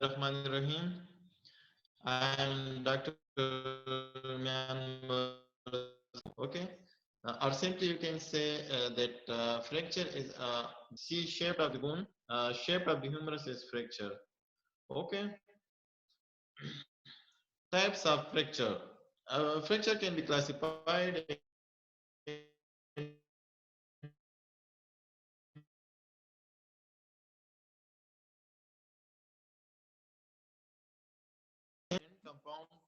Bismillahirrahmanirrahim. I am Dr. Okay, or simply you can say that fracture is a C-shaped of the bone, shaped of the humerus is fracture. Okay, types of fracture. Fracture can be classified compound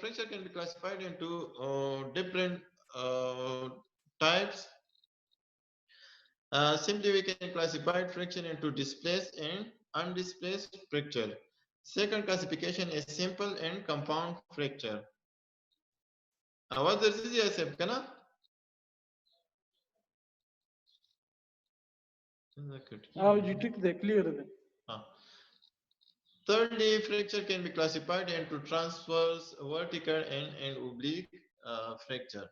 Fracture can be classified into different types. Simply, we can classify fracture into displaced and undisplaced fracture. Second classification is simple and compound fracture. आवाज दर्जी जी ऐसे का ना? आओ जी टिक दे clear दे Thirdly, fracture can be classified into transverse, vertical, and oblique fracture.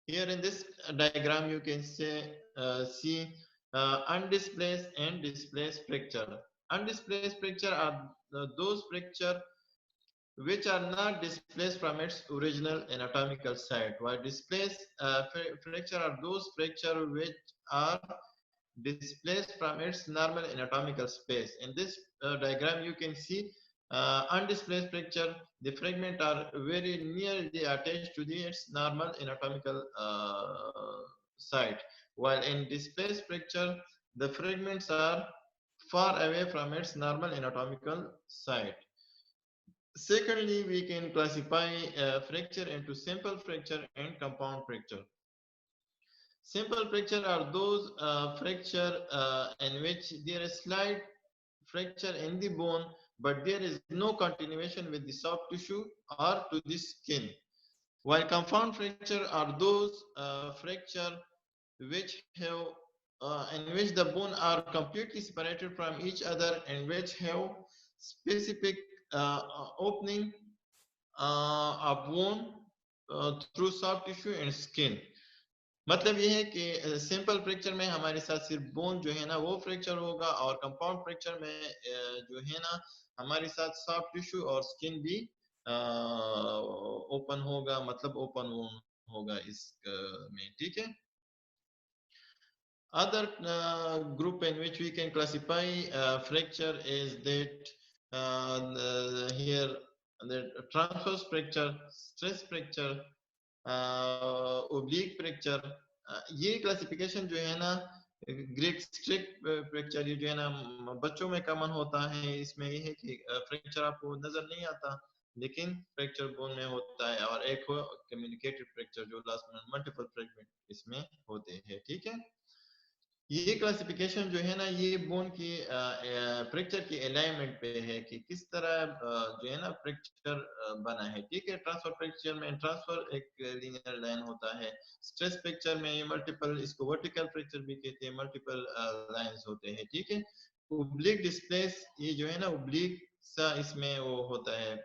Here in this diagram, you can see undisplaced and displaced fracture. Undisplaced fracture are those fracture which are not displaced from its original anatomical site, while displaced fracture are those fracture which are displaced from its normal anatomical space. In this diagram, you can see undisplaced fracture, the fragments are very nearly attached to its normal anatomical site, while in displaced fracture, the fragments are far away from its normal anatomical site. Secondly, we can classify fracture into simple fracture and compound fracture. Simple fracture are those fracture in which there is slight fracture in the bone, but there is no continuation with the soft tissue or to the skin. While compound fracture are those fracture which have in which the bone are completely separated from each other and which have specific opening of bone through soft tissue and skin. मतलब ये है कि simple fracture में हमारे साथ सिर्फ bone जो है ना वो फ्रैक्चर होगा और कंपाउंड फ्रैक्चर में जो है ना हमारे साथ सॉफ्ट टिश्यू और स्किन भी ओपन होगा मतलब ओपन वोन होगा इस में ठीक है other group in which we can classify fracture is that here the transverse fracture stress fracture oblique fracture ये क्लासिफिकेशन जो है ना ग्रेक स्ट्रिक फ्रैक्चर ये जो है ना बच्चों में कॉमन होता है इसमें ये है कि फ्रैक्चर आपको नजर नहीं आता लेकिन फ्रैक्चर बोन में होता है और एक हो कम्युनिकेटेड फ्रैक्चर जो लास्ट में मल्टीपल फ्रैगमेंट इसमें होते हैं ठीक है ये क्लासिफिकेशन जो है ना ये बोन की फ्रैक्चर की अलाइनमेंट पे है कि किस तरह जो है ना फ्रैक्चर बना है ठीक है ट्रांसफर फ्रैक्चर में ट्रांसफर एक लीनियर लाइन होता है स्ट्रेस फ्रैक्चर में ये मल्टीपल इसको वर्टिकल फ्रैक्चर भी कहते हैं मल्टीपल लाइंस होते हैं ठीक है ओब्लिक डिस्प्लेस ये जो है ना ओब्लिक सा इसमें वो होता है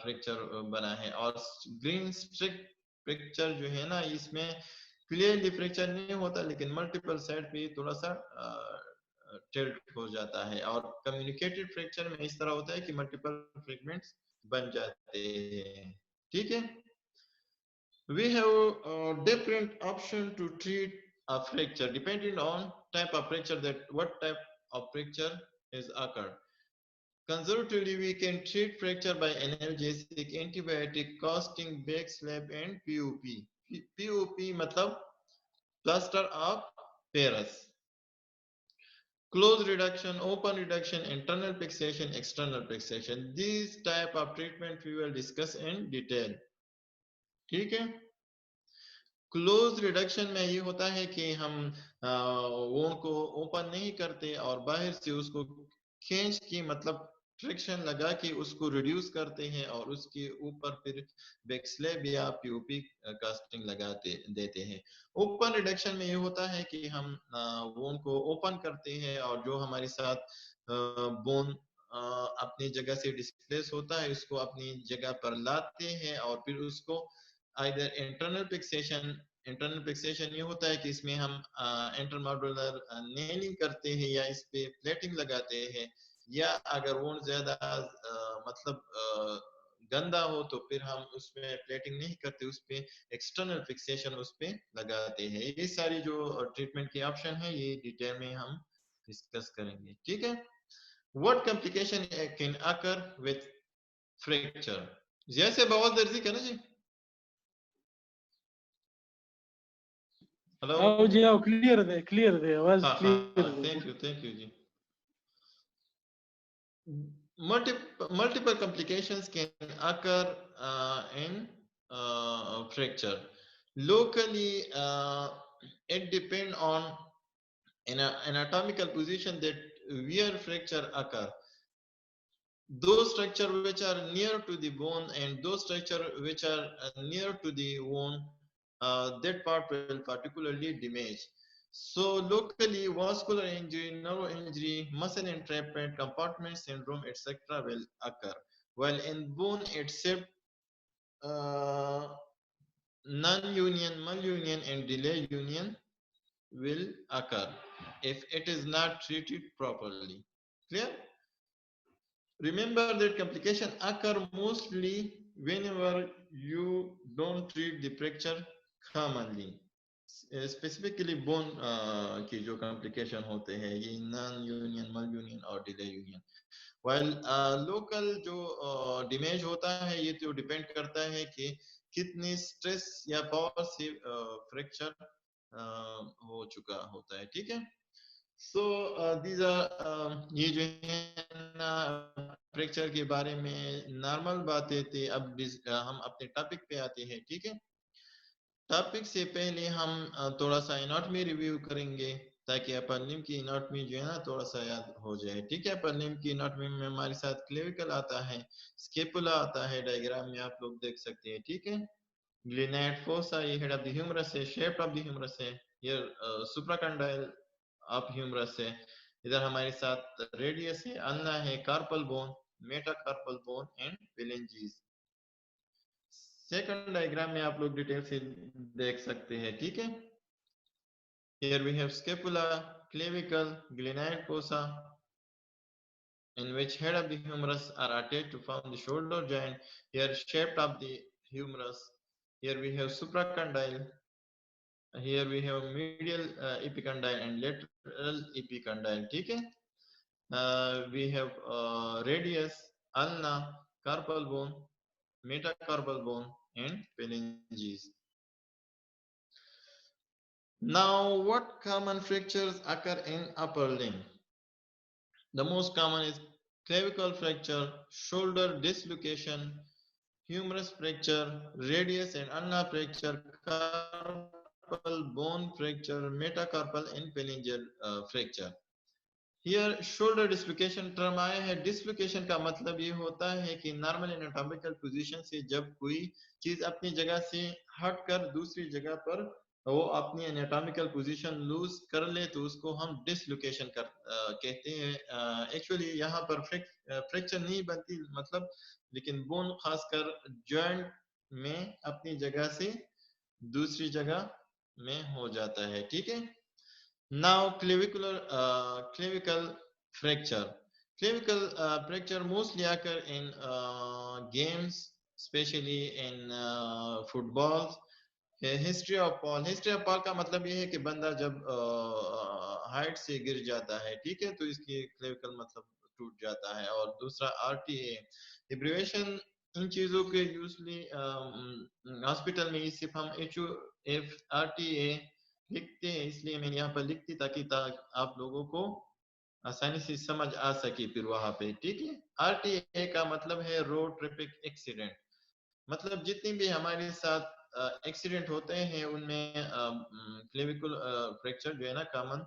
फ्रैक्चर बना है और ग्रीन स्ट्रिक फ्रैक्चर जो है ना इसमें क्लियरली फ्रैक्चर नहीं होता लेकिन मल्टीपल साइड पे थोड़ा सा टिल्ट हो जाता है और कम्युनिकेटेड फ्रैक्चर में इस तरह होता है कि मल्टीपल फ्रैगमेंट्स बन जाते हैं ठीक है we have different option to treat a fracture depending on type of fracture that what type of fracture is occurred. Conservatively, we can treat fracture by analgesic, antibiotic, casting, back slab, and POP. POP मतलब plaster of Paris. Close reduction, open reduction, internal fixation, external fixation. These type of treatment we will discuss in detail. ठीक है close reduction में ये होता है कि हम वोन को ओपन नहीं करते और बाहर से उसको खींच के मतलब फ्रिक्शन लगा के उसको रिड्यूस करते हैं और उसके ऊपर फिर बैकस्लैब या पीओपी कास्टिंग लगाते देते हैं ओपन रिडक्शन में ये होता है कि हम वोन को ओपन करते हैं और जो हमारे साथ बोन अपनी जगह से डिस्प्लेस होता है उसको अपनी जगह पर लाते हैं और फिर उसको either internal fixation internal fixation ये होता है कि इसमें हम इंटरमॉड्यूलर नेलिंग करते हैं या इस पे प्लेटिंग लगाते हैं, या अगर वो ज्यादा गंदा हो तो फिर हम उसमें प्लेटिंग नहीं करते, उस पे एक्सटर्नल फिक्सेशन उस पे लगाते हैं। ये सारी जो ट्रीटमेंट की ऑप्शन है ये डिटेल में हम डिस्कस करेंगे, ठीक है। What complication can occur with fracture? जैसे बहुत दर्जी का ना जी, हेलो। आओ जी आओ, क्लियर दे आवाज हाँ क्लियर हाँ, दे। थैंक यू जी। Multiple complications can occur in fracture. Locally, it depends on an anatomical position that where fracture occur. Those structure which are near to the bone and those structure which are near to the bone, that part will particularly damage. So locally, vascular injury, nerve injury, muscle entrapment, compartment syndrome, etc. will occur. While in bone itself, uh, non-union, malunion, and delay union will occur if it is not treated properly. Clear? Remember that complication occur mostly whenever you don't treat the fracture commonly. Specifically bone की जो complication होते हैं ये non union, malunion और delay union. While local जो damage होता है ये तो depend करता है कि कितनी stress या power से fracture हो चुका होता है, ठीक है। So these are ये जो है ना फ्रैक्चर के बारे में नॉर्मल बातें थी। अब हम अपने टॉपिक पे आते हैं, ठीक है। टॉपिक से पहले हम थोड़ा सा एनाटॉमी रिव्यू करेंगे ताकि अपर लिम्ब की एनाटॉमी जो है ना थोड़ा सा याद हो जाए, ठीक है। अपर लिम्ब की एनाटॉमी में हमारे साथ क्लेविकल आता है, स्केपुला आता है, डायग्राम में आप लोग देख सकते हैं, ठीक है। ग्लिनाइड फोसा ये हेड ऑफ द ह्यूमरस है, शेप ऑफ द ह्यूमरस है, हियर सुप्राकंडाइल ऑफ ह्यूमरस है। इधर हमारे साथ रेडियस है, अन्ना है, carpal bone, metacarpal bone and phalanges. Second diagram में आप लोग डिटेल से देख सकते हैं, ठीक है। Here we have scapula, clavicle, glenoid fossa, in which head of the humerus are attached to form the shoulder joint. Here shape of the humerus. Here we have supracondyle. Here we have medial epicondyle and lateral epicondyle, ठीक है। We have radius, ulna, carpal bone, metacarpal bone and phalanges. Now, what common fractures occur in upper limb? The most common is clavicle fracture, shoulder dislocation, humerus fracture, radius and ulnar fracture, carpal bone fracture, metacarpal and phalangeal fracture. Here shoulder dislocation term आया है। Dislocation का मतलब ये होता है कि normal anatomical position से जब कोई चीज अपनी जगह से हटकर दूसरी जगह पर वो अपनी एनाटॉमिकल पोजीशन लूज कर ले तो उसको हम डिसलोकेशन कहते हैं। एक्चुअली यहाँ पर फ्रैक्चर नहीं बनती मतलब, लेकिन बोन खासकर जॉइंट में अपनी जगह से दूसरी जगह में हो जाता है, ठीक है। Now clavicle fracture. Clavicle fracture mostly occur in games, especially in football. History of Paul, history of Paul का मतलब ये है कि बंदा जब हाइट से गिर जाता है, ठीक है, तो इसकी क्लेविकल मतलब टूट जाता है। और दूसरा आरटीए एब्रिविएशन, इन चीजों के यूजली हॉस्पिटल में सिर्फ हम एच आरटीए लिखते हैं, इसलिए मैंने यहाँ पर लिखती ताकि आप लोगों को आसानी से समझ आ सके फिर वहां पे, ठीक है। आरटीए का मतलब है रोड ट्रैफिक एक्सीडेंट, मतलब जितने भी हमारे साथ एक्सीडेंट होते हैं उनमें क्लेविकुल फ्रैक्चर जो है ना कॉमन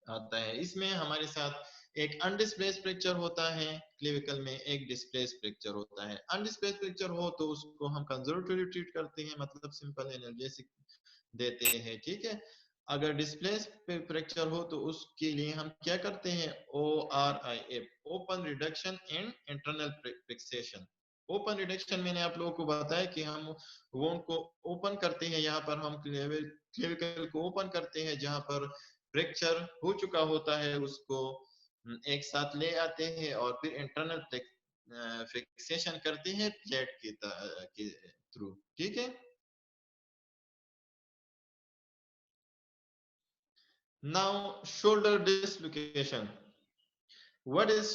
आता है। इसमें हमारे साथ एक अनडिस्प्लेस्ड फ्रैक्चर होता है क्लेविकल में, एक डिस्प्लेस्ड फ्रैक्चर होता है। अनडिस्प्लेस्ड फ्रैक्चर हो तो उसको हम कंजर्वेटिवली ट्रीट करते हैं, मतलब सिंपल एनाल्जेसिक देते हैं, ठीक है। अगर डिस्प्लेस फ्रैक्चर हो तो उसके लिए हम क्या करते हैं, ORIF, open reduction and internal fixation. Open reduction मैंने आप लोगों को बताया कि हम वोन को ओपन करते हैं, यहाँ पर हम क्लेविकल को ओपन करते हैं, जहाँ पर फ्रैक्चर हो चुका होता है उसको एक साथ ले आते हैं और फिर इंटरनल फिक्सेशन करते हैं प्लेट के थ्रू, ठीक है। Now shoulder dislocation. What is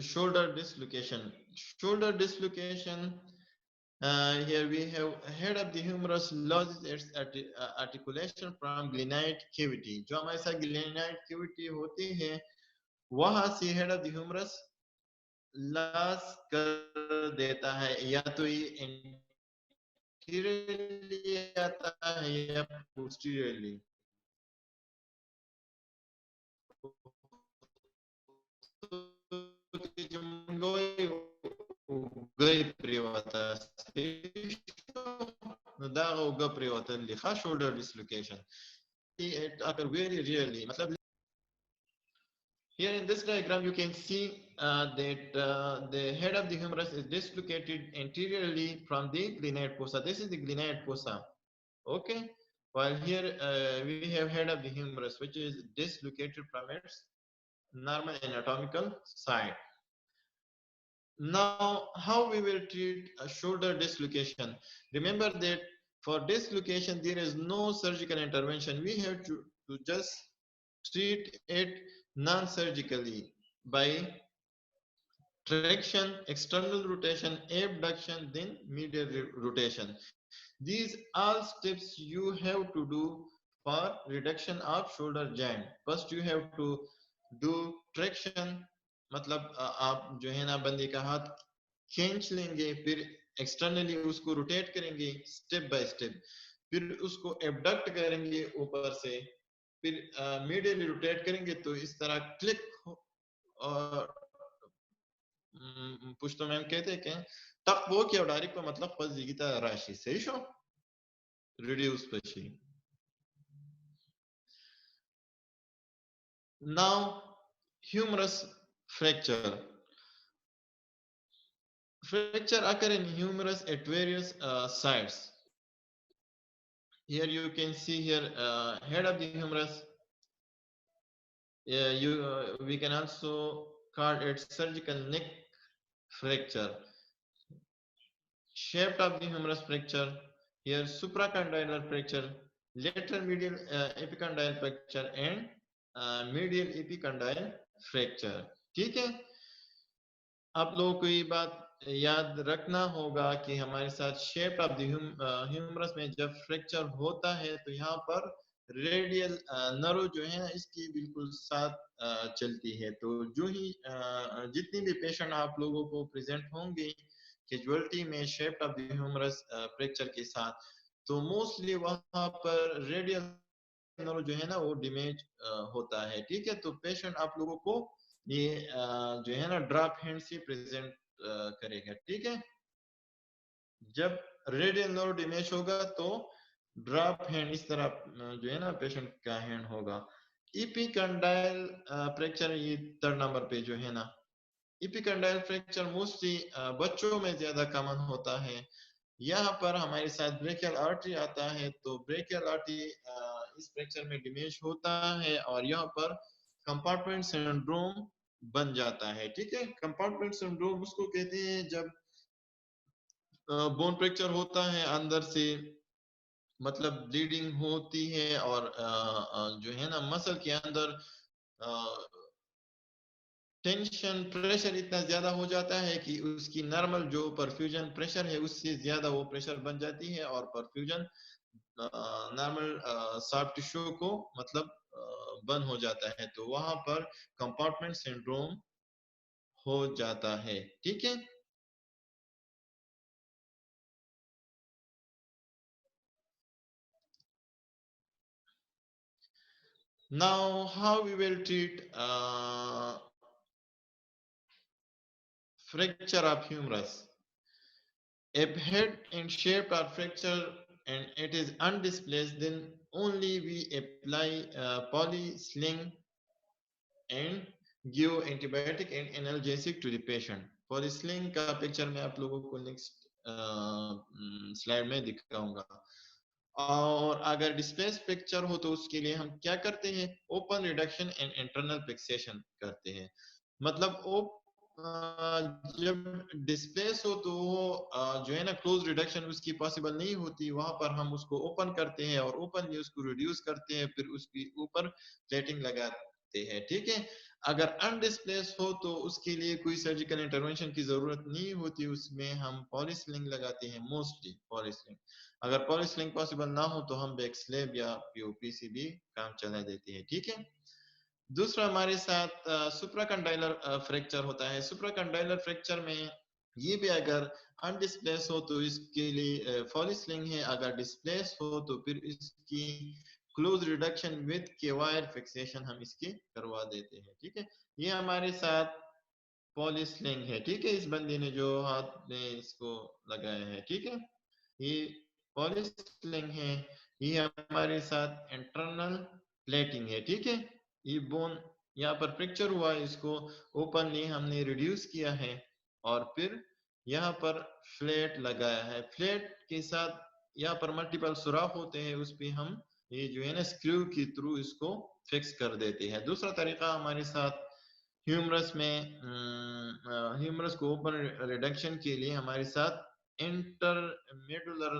shoulder dislocation? Shoulder dislocation, here we have head of the humerus loses its articulation from glenoid cavity. जो हमारे साथ glenoid cavity होती है वहां से head of the humerus loss कर देता है, या तो ये anteriorly आता है या posteriorly. shoulder dislocation. It occurs very rarely. Here in this diagram you can see that the head of the humerus is dislocated anteriorly from the glenoid fossa. This is the glenoid fossa. Okay. While here we have head of the humerus which is dislocated from its normal anatomical side. Now, how we will treat a shoulder dislocation? Remember that for dislocation, there is no surgical intervention. We have to just treat it non-surgically by traction, external rotation, abduction, then medial rotation. These all steps you have to do for reduction of shoulder joint. First, you have to do traction, मतलब आप जो है ना बंदे का हाथ खींच लेंगे, फिर एक्सटर्नली उसको रोटेट करेंगे स्टेप बाय स्टेप, फिर उसको एबडक्ट करेंगे ऊपर से, फिर मीडियली रोटेट करेंगे तो इस तरह क्लिक और पुश्तो मैम कहते हैं कि तक वो क्या डायरेक्ट को मतलब पस दिगिता राशि सही शो reduce પછી. Now humerus fracture. Fracture occur in humerus at various sites. Here you can see here head of the humerus. We can also call it surgical neck fracture. Shape of the humerus fracture. Here supracondylar fracture, lateral medial epicondyle fracture and medial epicondyle fracture. ठीक है, आप लोगों को ये बात याद रखना होगा कि हमारे साथ शेप ऑफ द ह्यूमरस में जब फ्रैक्चर होता है तो यहाँ पर रेडियल नर्व जो है ना इसकी बिल्कुल साथ चलती है। तो जो ही जितनी भी पेशेंट आप लोगों को प्रेजेंट होंगे कैजुअलिटी में shape of the humerus fracture के साथ, तो मोस्टली वहां पर रेडियल नर्व जो है ना वो डैमेज होता है। ठीक है, तो पेशेंट आप लोगों को ये जो है ना ड्रॉप हैंड से प्रेजेंट करेगा। ठीक है, जब रेडियल नर्व डैमेज होगा तो ड्रॉप हैंड इस तरह जो है ना पेशेंट का हैंड होगा। इपिकंडाइल फ्रैक्चर ये थर्ड नंबर पे जो है ना, इपिकंडाइल फ्रैक्चर मोस्टली बच्चों में ज्यादा कॉमन होता है। यहाँ पर हमारे साथ ब्रेकियल आर्टरी आता है, तो ब्रेकियल आर्टरी इस फ्रैक्चर में डैमेज होता है और यहाँ पर कंपार्टमेंट सिंड्रोम बन जाता है। ठीक है, कंपार्टमेंट सिंड्रोम उसको कहते हैं जब बोन फ्रैक्चर होता है अंदर से, मतलब ब्लीडिंग होती है और जो है ना मसल के अंदर टेंशन प्रेशर इतना ज्यादा हो जाता है कि उसकी नॉर्मल जो परफ्यूजन प्रेशर है उससे ज्यादा वो प्रेशर बन जाती है और परफ्यूजन नॉर्मल सॉफ्ट टिश्यू को मतलब बंद हो जाता है, तो वहां पर कंपार्टमेंट सिंड्रोम हो जाता है। ठीक है, now how we will treat fracture of humerus. If head and shape are fractured and it is undisplaced, then only we apply poly sling and give antibiotic and analgesic to the patient. पॉलीस्लिंग का picture मैं आप लोगों को next slide में दिखाऊंगा। और अगर displace picture हो तो उसके लिए हम क्या करते हैं, open reduction and internal fixation करते हैं। मतलब जब डिस्प्लेस हो तो जो है ना क्लोज रिडक्शन उसकी पॉसिबल नहीं होती, वहां पर हम उसको ओपन करते हैं और ओपनली उसको रिड्यूस करते हैं, फिर उसके ऊपर प्लेटिंग लगाते हैं। ठीक है, अगर अनडिस्प्लेस हो तो उसके लिए कोई सर्जिकल इंटरवेंशन की जरूरत नहीं होती, उसमें हम पॉलीस्लिंग लगाते हैं, मोस्टली पॉलीस्लिंग। अगर पॉलीस्लिंग पॉसिबल ना हो तो हम बैक स्लैब या पीओपी से भी काम चला देते हैं। ठीक है, दूसरा हमारे साथ सुप्राकंडाइलर फ्रैक्चर होता है। सुप्राकंडाइलर फ्रैक्चर में ये भी अगर अनडिस्प्लेस हो तो इसके लिए पॉलीस्लिंग है, अगर डिस्प्लेस हो तो फिर इसकी क्लोज रिडक्शन विद के वायर फिक्सेशन हम इसकी करवा देते हैं। ठीक है, ये हमारे साथ पॉलीस्लिंग है। ठीक है, इस बंदे ने जो हाथ में इसको लगाया है, ठीक है, ये पॉलीस्लिंग है। ये हमारे साथ इंटरनल प्लेटिंग है। ठीक है, ये बोन यहाँ पर फ्रैक्चर हुआ है, इसको ओपनली हमने रिड्यूस किया है और फिर यहाँ पर फ्लैट लगाया है। फ्लैट के साथ यहाँ पर मल्टीपल सुराख होते हैं, उस पे हम ये जो है ना स्क्रू के थ्रू इसको फिक्स कर देते हैं। दूसरा तरीका हमारे साथ ह्यूमरस में, ह्यूमरस को ओपन रिडक्शन के लिए हमारे साथ इंटरमेडुलर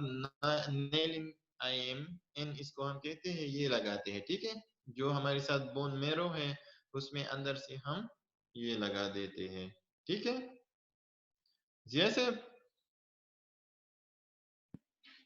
नेलिंग आईएम इन इसको हम कहते हैं, ये लगाते हैं। ठीक है, जो हमारे साथ बोन मेरो है उसमें अंदर से हम ये लगा देते हैं। ठीक है, जैसे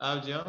आप जाओ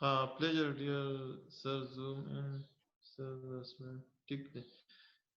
हाँ pleasure dear sir zoom in sir टिक दे,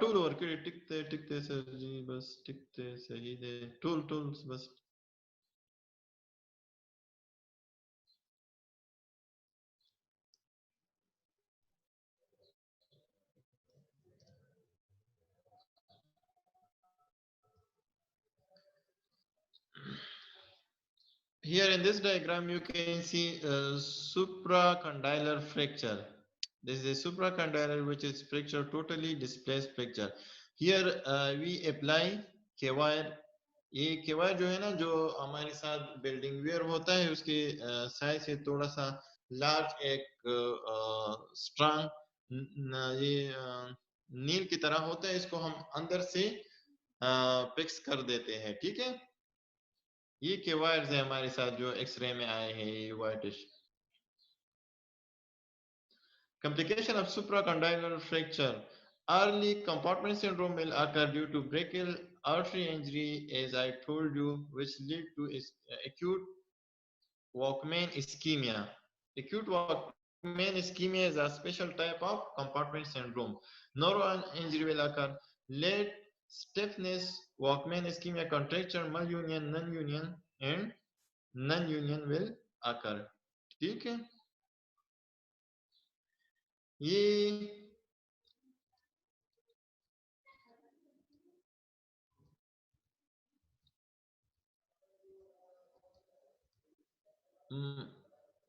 टूल और के टिकते सर जी, बस टिकते सही दे, टूल्स बस। Here in this diagram you can see supracondylar fracture. This is a supracondylar which is fracture, totally displaced fracture. Here we apply K-wire। ये केवायर जो है ना, जो हमारे साथ बिल्डिंग वेयर होता है उसके साइज से थोड़ा सा लार्ज एक स्ट्रॉन्ग ये नील की तरह होता है, इसको हम अंदर से फिक्स कर देते हैं। ठीक है, ये के वायर्स है हमारे साथ जो एक्सरे में आए हैं, ये whitish. Complication of supracondylar fracture. Early compartment syndrome will occur due to brachial artery injury, as I told you, which lead to acute Walkman ischemia. Acute Walkman ischemia is a special type of compartment syndrome. Neural injury will occur. Late stiffness, Walkman ischemia, contracture, malunion, non-union, and non-union will occur. ठीक है, ये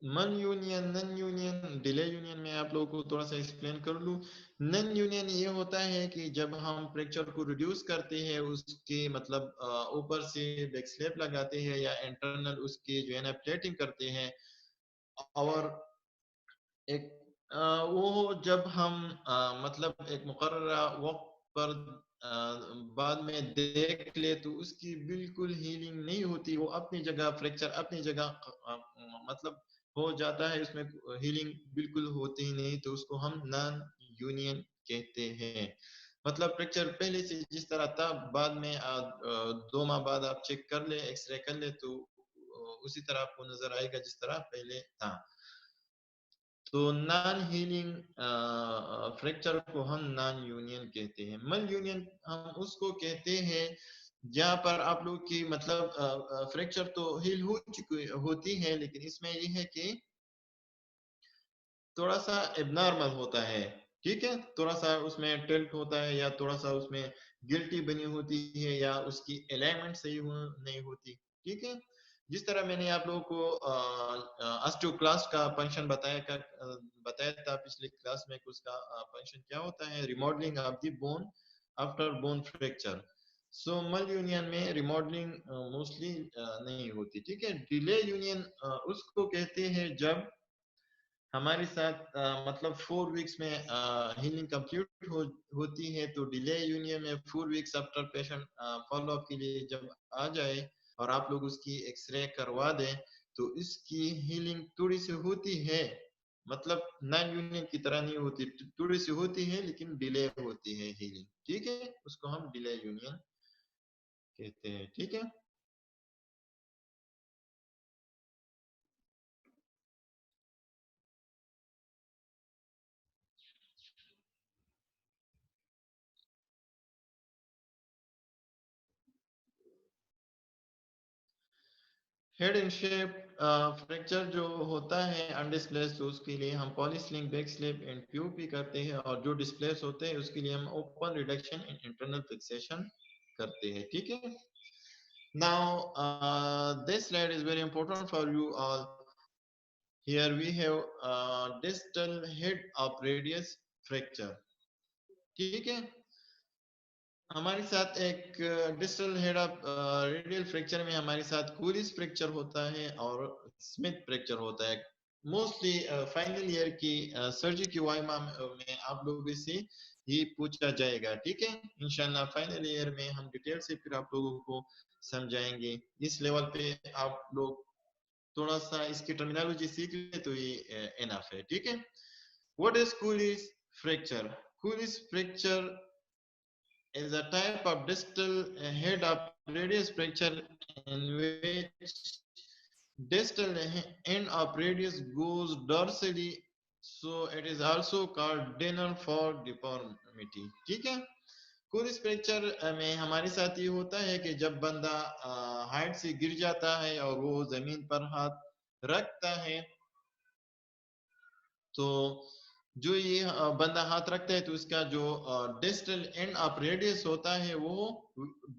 mal union, non union, delay union में आप लोगों को थोड़ा सा explain कर लूं। नन यूनियन ये होता है कि जब हम फ्रैक्चर को रिड्यूस करते हैं, उसके मतलब ऊपर से बैक स्लैब लगाते हैं या इंटरनल उसके जो है ना प्लेटिंग करते हैं, और एक वो जब हम मतलब एक मुकर्ररा वक्त पर बाद में देख ले तो उसकी बिल्कुल हीलिंग नहीं होती, वो अपनी जगह फ्रैक्चर अपनी जगह मतलब हो जाता है, उसमें हीलिंग बिल्कुल होती ही नहीं, तो उसको हम नॉन यूनियन कहते हैं। मतलब फ्रैक्चर पहले से जिस तरह था, बाद में 2 माह बाद आप चेक कर ले, एक्सरे कर ले, तो उसी तरह आपको नजर आएगा जिस तरह पहले था। तो नॉन हीलिंग फ्रैक्चर को हम नॉन यूनियन कहते हैं। मल यूनियन हम उसको कहते हैं जहाँ पर आप लोग की मतलब फ्रैक्चर तो हील हो चुकी होती है, लेकिन इसमें ये है कि थोड़ा सा एबनॉर्मल होता है, ठीक है, थोड़ा सा उसमें टिल्ट होता है या थोड़ा सा उसमें गिल्टी बनी होती है या उसकी अलाइनमेंट सही नहीं होती, ठीक है। जिस तरह मैंने आप लोगों को ऑस्टियोक्लास्ट का फंक्शन बताया था पिछले क्लास में, उसका फंक्शन क्या होता है, remodelling of the bone after bone fracture. So malunion में रिमॉडलिंग मोस्टली नहीं होती, ठीक है। डिले यूनियन उसको कहते हैं जब हमारे साथ मतलब 4 वीक्स में हीलिंग कंप्लीट होती है, तो डिले यूनियन में 4 weeks after patient follow up के लिए जब आ जाए और आप लोग उसकी एक्सरे करवा दें, तो इसकी हीलिंग थोड़ी सी होती है, मतलब नॉन यूनियन की तरह नहीं होती, थोड़ी सी होती है लेकिन डिले होती है हीलिंग, ठीक है, उसको हम डिले यूनियन कहते हैं, ठीक है। हेड इन शेप फ्रैक्चर जो होता है अनडिस्प्लेस, तो उसके लिए हम पॉलीस्लिंग बैक स्लिप एंड पीओपी करते हैं, और जो डिस्प्लेस होते हैं उसके लिए हम open reduction and internal fixation करते हैं, ठीक है। Now this slide is very important for you all. Here we have distal head of radius fracture, ठीक है। हमारे साथ एक distal head of radial fracture में हमारे साथ कूलिस फ्रैक्चर होता है और स्मिथ फ्रैक्चर होता है। मोस्टली फाइनल ईयर की सर्जरी की वाइमा में आप लोगों से ये पूछा जाएगा, ठीक है। इंशाल्लाह फाइनल ईयर में हम डिटेल से फिर आप लोगों को समझाएंगे। इस लेवल पे आप लोग थोड़ा सा इसकी टर्मिनोलॉजी सीख ले तो ये एनफ है, ठीक है। What is Colles fracture? Colles fracture is a type of distal head of radius fracture in which distal end of radius goes dorsally, so it is also called Denner for deformity, ठीक है। कूलिस fracture में हमारे साथ ये होता है कि जब बंदा हाइट से गिर जाता है और वो जमीन पर हाथ रखता है, तो जो ये बंदा हाथ रखता है तो इसका जो डिस्टल एंड ऑफ रेडियस होता है वो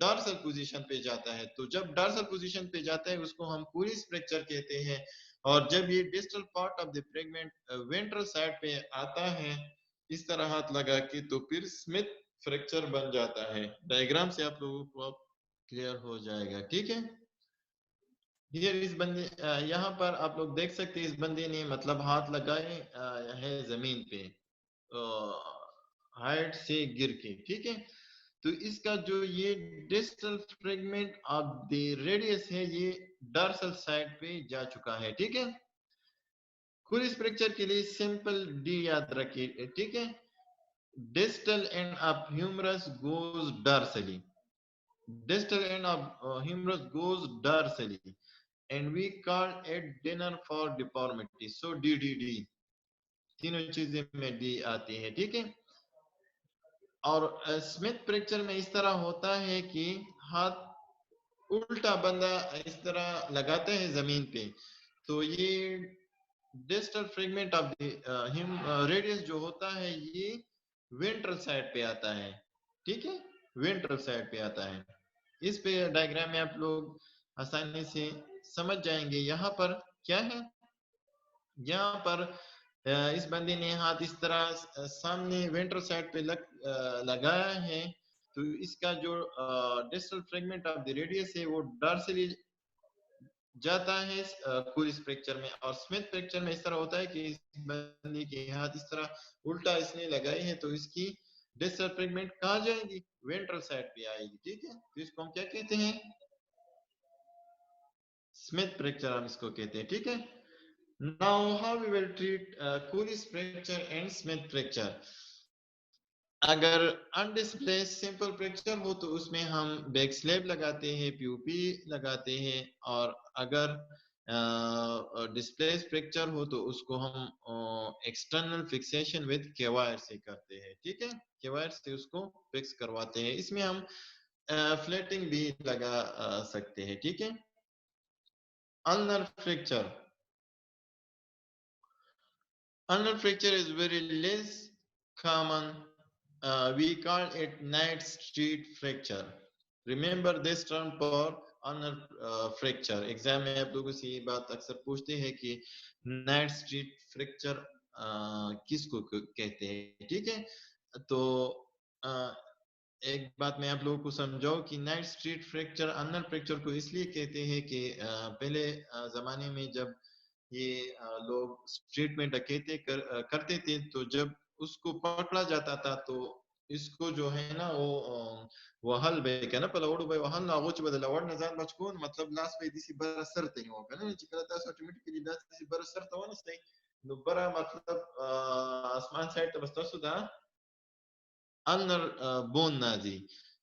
डॉर्सल पोजीशन पे जाता है। तो जब डॉर्सल पोजीशन पे जाता है उसको हम कूलिस फ्रैक्चर कहते हैं, और जब ये distal part of the fragment ventral side पे आता है इस तरह हाथ लगा के, तो फिर स्मिथ फ्रैक्चर बन जाता है। डायग्राम से आप लोगों को अब क्लियर हो जाएगा, ठीक है। हियर इस बंदे यहाँ पर आप लोग देख सकते हैं, इस बंदे ने मतलब हाथ लगाए है जमीन पे हाइट से गिर के, ठीक है। तो इसका जो ये distal fragment of the radius है ये डॉर्सल साइड पे जा चुका है, ठीक है। कूलिस फ्रैक्चर के लिए सिंपल डी याद रखिए, ठीक है। Distal end of humerus goes dorsally, distal end of humerus goes dorsally and we call it dinner for deformity, so DDD तीनों चीजें में डी आती है, ठीक है। और स्मिथ फ्रैक्चर में इस तरह होता है कि हाथ उल्टा बंदा इस तरह लगाते हैं जमीन पे, तो ये distal fragment of the radius जो होता है ये वेंट्रल साइड पे आता है, ठीक है, वेंट्रल साइड पे आता है। इस पे डायग्राम में आप लोग आसानी से समझ जाएंगे। यहाँ पर क्या है, यहाँ पर इस बंदे ने हाथ इस तरह सामने वेंट्रल साइड पे लगाया है, तो इसका जो distal fragment of the radius है वो डॉर्सली जाता है कूलिस फ्रैक्चर में। और स्मिथ फ्रैक्चर में इस तरह होता है कि इस बंदे के हाथ इस तरह उल्टा इसने लगाए हैं, तो इसकी डिस्टल फ्रेगमेंट कहाँ जाएगी, वेंट्रल साइड पे आएगी, ठीक है। तो इसको हम क्या कहते हैं, स्मिथ फ्रैक्चर हम इसको कहते हैं, ठीक है। Now how we will treat Colles fracture and Smith fracture. अगर अनडिस्प्लेस सिंपल फ्रैक्चर हो तो उसमें हम बैक स्लैब लगाते हैं, पीओपी लगाते हैं, और अगर डिस्प्लेस फ्रैक्चर हो तो उसको हम एक्सटर्नल फिक्सेशन विद केवायर से करते हैं, ठीक है, केवायर से उसको फिक्स करवाते हैं। इसमें हम फ्लैटिंग भी लगा सकते हैं, ठीक है। Ulnar fracture, ulnar fracture is very less common. We call it night street fracture. Remember this term for ulnar fracture. Exam में आप लोगों से ये बात अक्सर पूछते हैं कि नाइट स्ट्रीट फ्रैक्चर किसको कहते हैं, ठीक है। तो एक बात मैं आप लोगों को समझाऊं कि night street fracture ulnar fracture को इसलिए कहते हैं कि पहले जमाने में जब ये लोग स्ट्रीट में डकैती करते थे, तो जब उसको पकड़ा जाता था तो इसको जो है ना वो हल बेके ना पला ओडू भाई वहल ना गोच बदला वर नजान बचकून मतलब लास्ट पे दिसी बर सरते हो kana ne cikala ta automatically da दिसी बर सरता wana stai no bara मतलब आसमान साइड त बस तसु da owner bone Nazi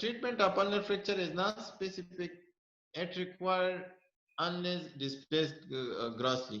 treatment of ulnar fracture is not specific. It requires unless displaced grossly.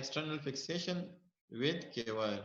external fixation with k wire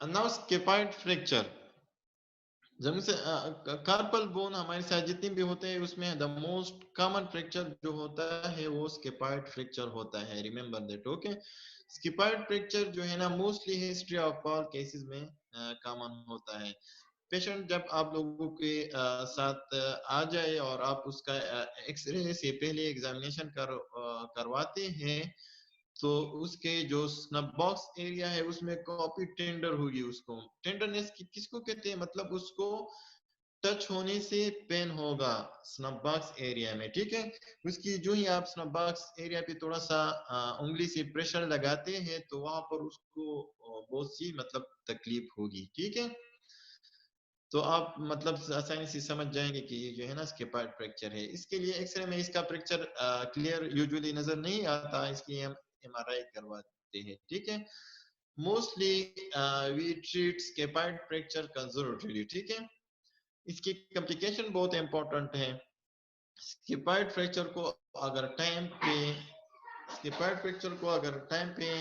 and now scaphoid fracture जमीन से carpal bone हमारे साथ जितने भी होते हैं उसमें द मोस्ट कॉमन फ्रैक्चर जो होता है वो स्केपॉइड फ्रैक्चर होता है रिमेंबर दैट ओके स्केपॉइड फ्रैक्चर जो है ना mostly history of all cases में कॉमन होता है पेशेंट जब आप लोगों के साथ आ जाए और आप उसका एक्सरे से पहले एग्जामिनेशन करवाते हैं तो उसके जो स्नब बॉक्स एरिया है उसमें कॉपी टेंडर होगी उसको टेंडरनेस किसको कहते हैं मतलब उसको टच होने से पेन होगा स्नब बॉक्स एरिया में ठीक है उसकी जो ही आप स्नब बॉक्स एरिया पे थोड़ा सा उंगली से प्रेशर लगाते हैं तो वहां पर उसको बहुत सी मतलब तकलीफ होगी ठीक है तो आप मतलब आसानी से समझ जाएंगे कि ये जो है ना स्केपॉइड फ्रैक्चर है इसके लिए एक्सरे में इसका फ्रैक्चर क्लियर यूजुअली नजर नहीं आता इसलिए हम एमआरआई करवाते हैं ठीक है mostly we treat scaphoid fracture conservatively ठीक है इसकी कॉम्प्लिकेशन बहुत इंपॉर्टेंट है स्केपॉइड फ्रैक्चर को अगर टाइम पे स्केपॉइड फ्रैक्चर को अगर टाइम पे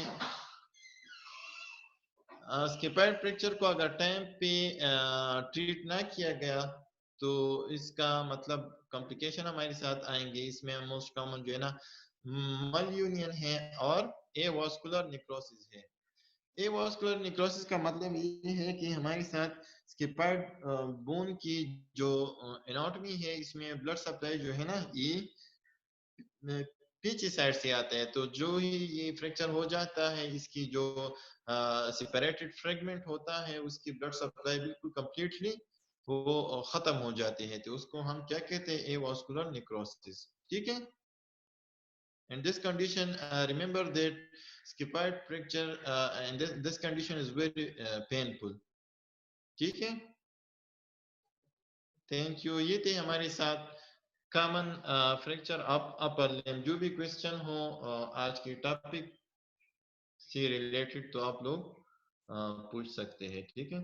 स्केपॉइड फ्रैक्चर को अगर टाइम पे ट्रीट ना किया गया तो इसका मतलब कॉम्प्लिकेशन हमारे साथ आएंगे इसमें मोस्ट कॉमन जो है ना मलयूनियन है और एवास्कुलर नेक्रोसिस है एवास्कुलर नेक्रोसिस का मतलब ये है कि हमारे साथ स्केपॉइड बोन की जो एनाटॉमी है इसमें ब्लड सप्लाई जो है ना ये पीछे साइड से आता है तो जो ही ये फ्रैक्चर हो जाता है इसकी जो सेपरेटेड फ्रेगमेंट होता है उसकी ब्लड सप्लाई बिल्कुल कंप्लीटली वो खत्म हो जाते हैं तो उसको हम क्या कहते हैं एवास्कुलर नेक्रोसिस ठीक है and this condition remember that scaphoid fracture and this condition is very painful ठीक है, थैंक यू। ये थे हमारे साथ common fracture of upper limb. जो भी क्वेश्चन हो आज के टॉपिक से रिलेटेड तो आप लोग पूछ सकते हैं, ठीक है।